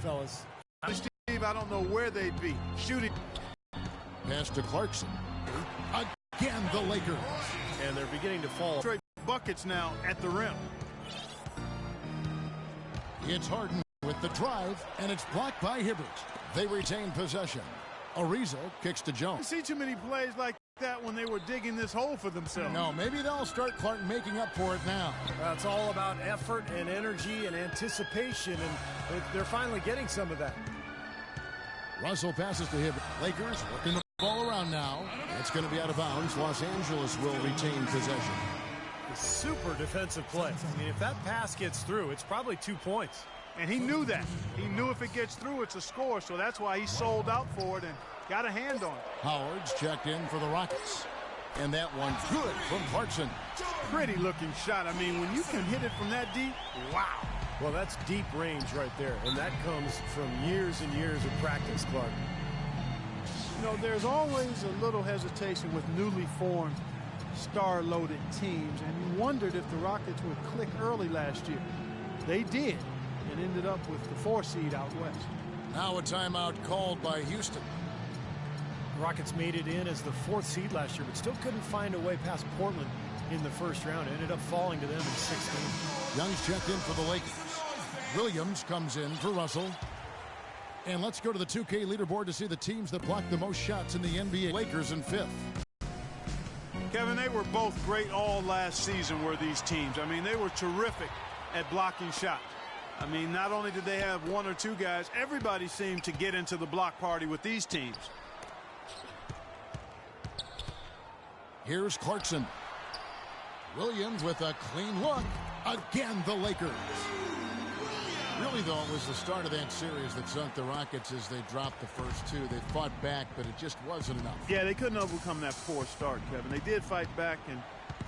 fellas. Steve, I don't know where they'd be. Shooting. Pass to Clarkson. Again, the Lakers. And they're beginning to fall. Straight buckets now at the rim. It's Harden with the drive, and it's blocked by Hibbert. They retain possession. Ariza kicks to Jones. You see too many plays like that when they were digging this hole for themselves. No, maybe they'll start Clark making up for it now. It's all about effort and energy and anticipation, and they're finally getting some of that. Russell passes to Hibbert. Lakers working the ball around now. It's going to be out of bounds. Los Angeles will retain possession. Super defensive play. I mean, if that pass gets through, it's probably 2 points. And he knew that. He knew if it gets through, it's a score, so that's why he sold out for it and got a hand on it. Howard's checked in for the Rockets. And that one good from Clarkson. Pretty looking shot. I mean, when you can hit it from that deep, wow. Well, that's deep range right there, and that comes from years and years of practice, Clark. You know, there's always a little hesitation with newly formed star-loaded teams, and you wondered if the Rockets would click early last year. They did, and ended up with the 4 seed out west. Now a timeout called by Houston. The Rockets made it in as the 4th seed last year, but still couldn't find a way past Portland in the first round. It ended up falling to them in 16. Young's checked in for the Lakers. Williams comes in for Russell. And let's go to the 2K leaderboard to see the teams that blocked the most shots in the NBA. Lakers in 5th. Kevin, they were both great all last season, were these teams. I mean, they were terrific at blocking shots. I mean, not only did they have 1 or 2 guys, everybody seemed to get into the block party with these teams. Here's Clarkson. Williams with a clean look. Again, the Lakers. Really, though, it was the start of that series that sunk the Rockets as they dropped the first 2. They fought back, but it just wasn't enough. Yeah, they couldn't overcome that poor start, Kevin. They did fight back, and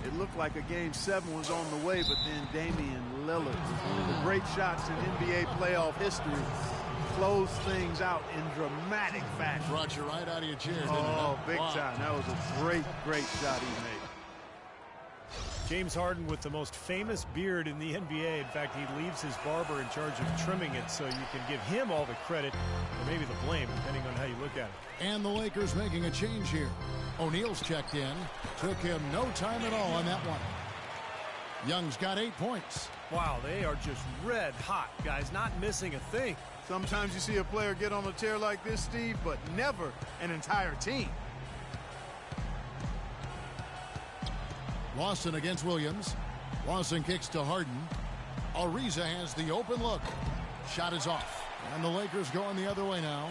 it looked like a Game 7 was on the way, but then Damian Lillard, one of the great shots in NBA playoff history, closed things out in dramatic fashion. Brought you right out of your chair, didn't it? Oh, big time. That was a great, great shot he made. James Harden with the most famous beard in the NBA. In fact, he leaves his barber in charge of trimming it, so you can give him all the credit, or maybe the blame, depending on how you look at it. And the Lakers making a change here. O'Neal's checked in. Took him no time at all on that one. Young's got 8 points. Wow, they are just red hot, guys, not missing a thing. Sometimes you see a player get on a tear like this, Steve, but never an entire team. Lawson against Williams. Lawson kicks to Harden. Ariza has the open look. Shot is off. And the Lakers going the other way now.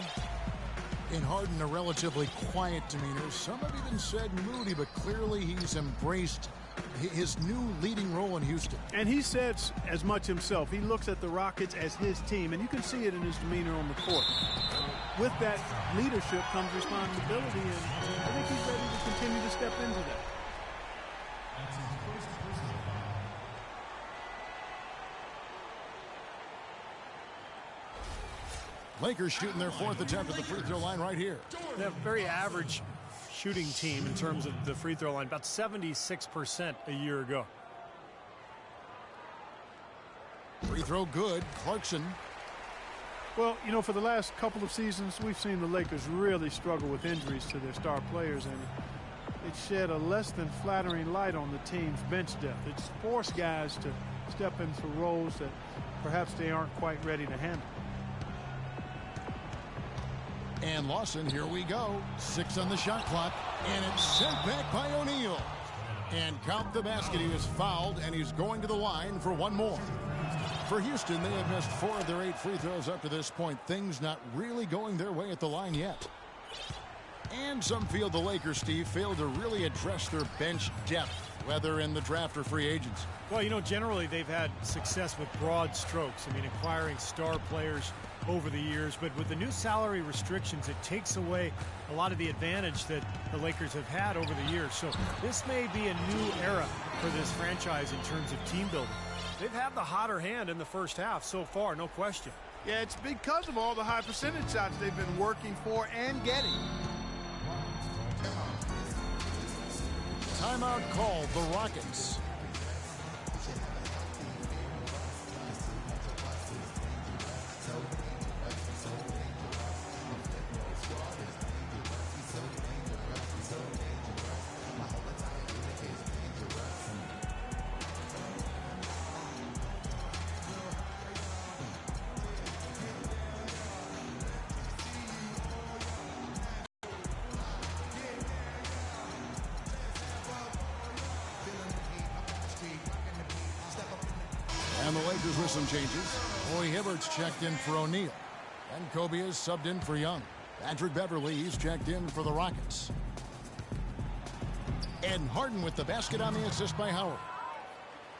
In Harden, a relatively quiet demeanor. Some have even said moody, but clearly he's embraced his new leading role in Houston. And he says as much himself. He looks at the Rockets as his team, and you can see it in his demeanor on the court. With that leadership comes responsibility, and I think he's ready to continue to step into that. Lakers shooting their 4th attempt at the free throw line right here. They have a very average shooting team in terms of the free throw line, about 76% a year ago. Free throw good. Clarkson. Well, you know, for the last couple of seasons, we've seen the Lakers really struggle with injuries to their star players, and it shed a less than flattering light on the team's bench depth. It's forced guys to step into roles that perhaps they aren't quite ready to handle. And Lawson, here we go. 6 on the shot clock, and it's sent back by O'Neal. And count the basket. He was fouled, and he's going to the line for 1 more. For Houston, they have missed 4 of their 8 free throws up to this point. Things not really going their way at the line yet. And some feel the Lakers, Steve, failed to really address their bench depth, whether in the draft or free agents. Well, you know, generally they've had success with broad strokes. I mean, acquiring star players over the years, but with the new salary restrictions, it takes away a lot of the advantage that the Lakers have had over the years. So this may be a new era for this franchise in terms of team building. They've had the hotter hand in the first half so far, no question. Yeah, it's because of all the high percentage shots they've been working for and getting. Timeout called the Rockets. Lakers with some changes. Roy Hibbert's checked in for O'Neal. And Kobe is subbed in for Young. Patrick Beverley's checked in for the Rockets. And Harden with the basket on the assist by Howard.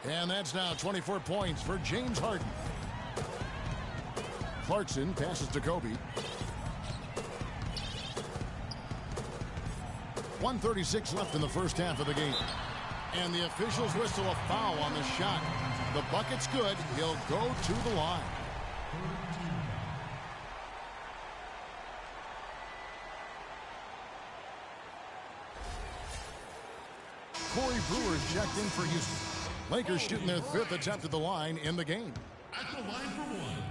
And that's now 24 points for James Harden. Clarkson passes to Kobe. 1:36 left in the first half of the game. And the officials whistle a foul on the shot. The bucket's good. He'll go to the line. Corey Brewer's checked in for Houston. Lakers shooting their 5th attempt at the line in the game. At the line for one.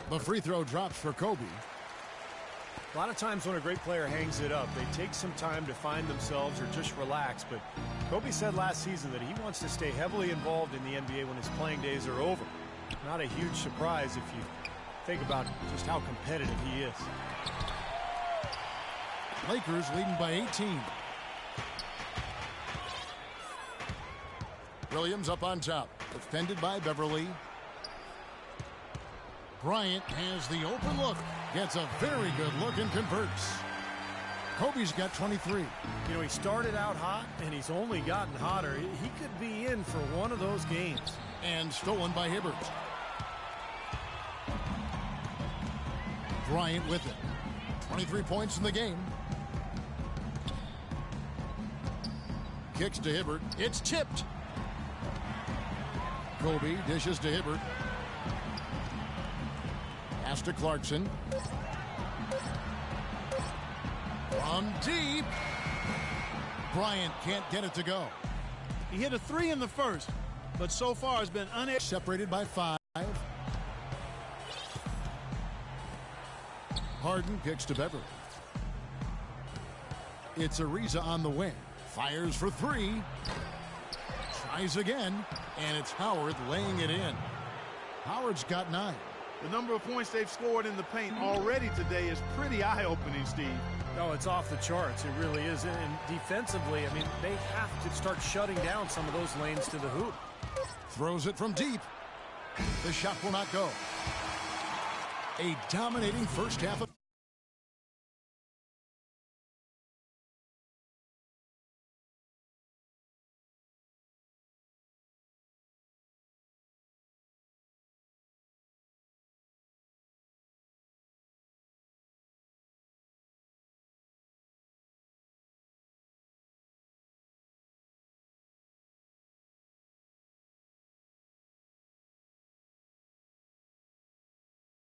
The free throw drops for Kobe. A lot of times when a great player hangs it up, they take some time to find themselves or just relax. But Kobe said last season that he wants to stay heavily involved in the NBA when his playing days are over. Not a huge surprise if you think about just how competitive he is. Lakers leading by 18. Williams up on top. Defended by Beverley. Bryant has the open look. Gets a very good look and converts. Kobe's got 23. You know, he started out hot, and he's only gotten hotter. He could be in for one of those games. And stolen by Hibbert. Bryant with it. 23 points in the game. Kicks to Hibbert. It's tipped. Kobe dishes to Hibbert. Pass to Clarkson. From deep. Bryant can't get it to go. He hit a 3 in the first, but so far has been unable. Separated by 5. Harden kicks to Beverley. It's Ariza on the wing. Fires for 3. Tries again, and it's Howard laying it in. Howard's got 9. The number of points they've scored in the paint already today is pretty eye-opening, Steve. No, it's off the charts. It really is. And defensively, I mean, they have to start shutting down some of those lanes to the hoop. Throws it from deep. The shot will not go. A dominating first half of